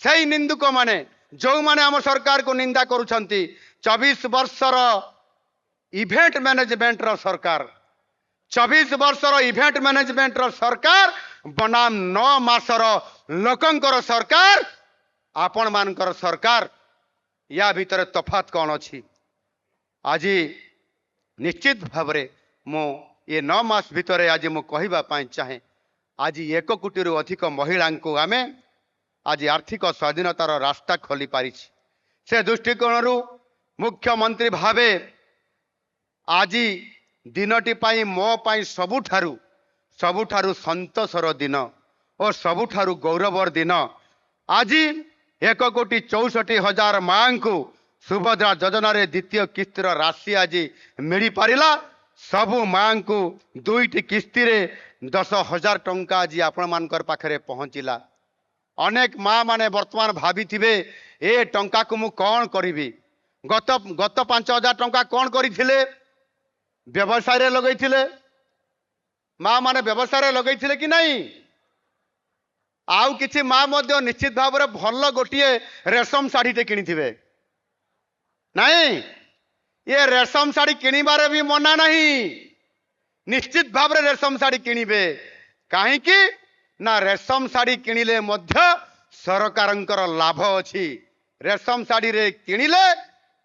से निंदुक माने जो माने आम सरकार को निंदा करुछंती 24 वर्षर इवेंट मैनेजमेंट रो सरकार 24 वर्षर इवेंट मैनेजमेंट रो सरकार बनाम 9 मासर लोकंकर सरकार आपण मानकर सरकार या भीतर तफात कौन अच्छी आज निश्चित भाव मु ये 9 मास भितर आज मु कहवाई चाहे आज 1 कोटी अधिक महिला को आम आज आर्थिक स्वाधीनतार रास्ता खोली पारी से दृष्टिकोण मुख्यमंत्री भावे आज दिनटी पाई मो पाई सबुठारु संतोषर दिन और सबुठारु गौरवर दिन आज 1,64,000 माँ को सुभद्रा योजना रे द्वितीय किस्तिर राशि आज मिल पारा सबु माँ को 2टी किस्ती रे 10,000 टंका आज आपण मानकर पाखरे पहुँचला। अनेक माँ माने वर्तमान भाभी थिबे ए टंका को मु कौन करी गत 5,000 टंका कौन करथिले व्यवसाय रे लगैथिले माँ माने व्यवसाय रे लगैथिले कि नहीं आउ किछि माँ मध्य निश्चित भाव रे भल गोटिए रेशम साड़ी टे किनिथिबे नहीं ये रेशम साड़ी किनिबारे भी मना नहीं निश्चित भाव रे रेशम साड़ी किनिबे काहे कि ना रेशम साड़ी किनिले मध्य सरकारंकर लाभ अछि रेशम साड़ी रे किनिले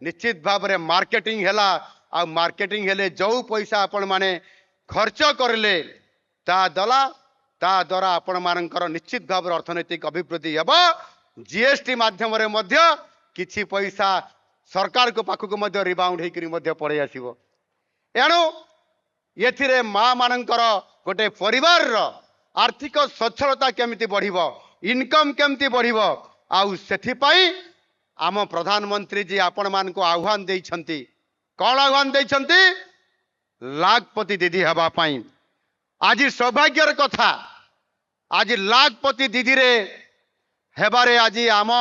निश्चित भाव रे मार्केटिंग हैला आ मार्केटिंग हेले जो पैसा आपण माने खर्च करले ता द्वारा आपण मानकर निश्चित भाव अर्थनैतिक अभिवृद्धि हेब जीएसटी माध्यम रे मध्य किछि पैसा सरकार को पाखक मध्य रिबाउंड होकर मध्य पड़े आसीबो एणु एथिरे माँ मानकर गोटे परिवार रो आर्थिक सच्छलता केमिति बढ़िबो इनकम केमिति बढ़िबो आउ सेथिपाई आम प्रधानमंत्री जी आपण मान को आह्वान देइछंती कौन आह्वान देइछंती लाखपति दीदी हवा पाई आज सौभाग्यर कथा आज लाखपति दीदी रे हेबारे आज आम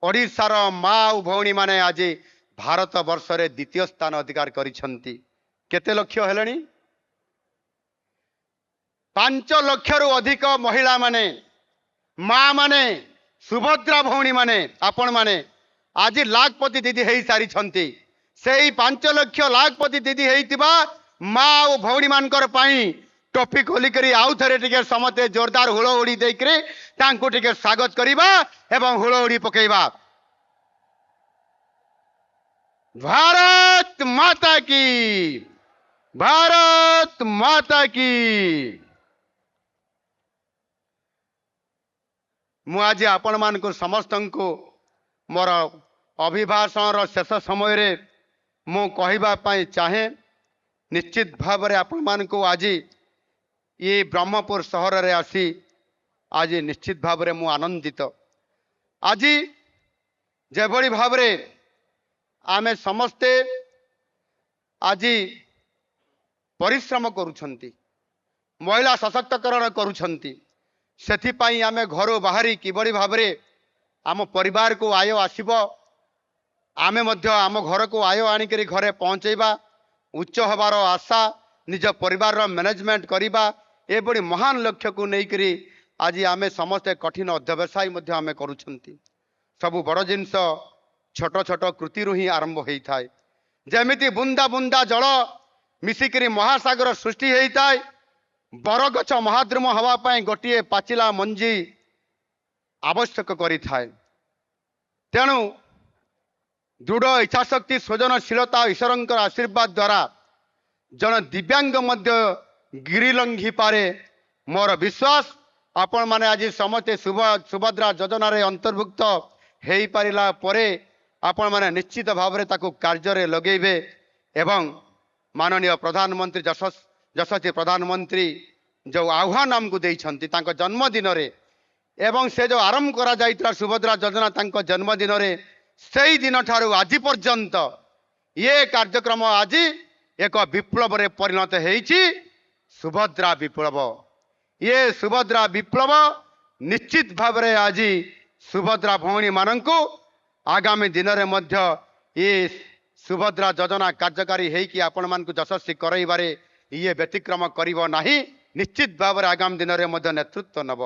ओडिशार माँ और भौणी माने आज भारत वर्ष रे द्वितीय स्थान अधिकार करिछंती केते लक्ष हेलेनी 5 लाख रु अधिक महिला माने माँ माने सुभद्रा भौणी माने आपण माने आज लाखपति दीदी हो सारी से 5 लाख लाखपति दीदी होइतिबा माँ और भौणी मानकर पाई टोपी खोलिक आउ थे टे समते जोरदार हुड़हुड़ी देकर तांको टिके स्वागत करिबा एवं हुड़हुड़ी पकेबा। भारत माता की भारत माता की मु आज आपण मान को समस्त को मोर अभिभाषण शेष समय रे मु कहबा पाई चाहे निश्चित भाव रे आपण मान को आज ये ब्रह्मपुर सहर रे आसी आज निश्चित भाव रे मु आनंदित आज जेभली भाव रे आमे समस्ते आज परिश्रम करुछंती महिला सशक्तिकरण करुछंती सेथिपाई आमे घर बाहरी किबड़ी भाव रे आम परिवार को आय आसीबो आमे मध्य आम घर को आय आनिकरी घरे पहुँचेबा उच्च हबार आशा निज परिवार मैनेजमेंट करिबा ए बड़ी महान लक्ष्य को लेकरी आज आमे समस्ते कठिन अध्यवसाय मध्य आमे करुछंती सबु बड़ जिनस छोट छोट कृति ही आरंभ होता है जमिति बुंदा बुंदा जल मिसिकरी महासागर सृष्टि होता है बरगछ महाद्रुम हवा पाई गोटे पाचिला मंजी आवश्यक करि थाए तेणु दृढ़ इच्छाशक्ति सृजनशीलता ईश्वरंकर आशीर्वाद द्वारा जन दिव्यांग मध्य गिरी लंघी पारे मोर विश्वास आपण माने आज समस्ते सुभद्रा योजना रे अंतर्भुक्त हो पारिला परे आपण माने निश्चित भाव रे ताकू कार्य रे लगेबे एवं माननीय प्रधानमंत्री यशस्वी प्रधानमंत्री जो आह्वान आमको देइछंती तांको जन्मदिन रे एवं से जो आरंभ करा जाइत्रा सुभद्रा योजना तांको जन्मदिन रे सेई दिन ठारू आज पर्यंत ये कार्यक्रम आज एक विप्लव रे परिणत होईछि सुभद्रा विप्लव ये सुभद्रा विप्लव निश्चित भाव रे आज सुभद्रा भौणी मानंकु आगामी दिन रे मध्य ये सुभद्रा योजना कार्यकारी होईकि आपण मानकु यशस्वी करैबारे ये व्यतिक्रम करिवो नाही निश्चित भाव रे आगामी दिन रे मध्य नेतृत्व नब।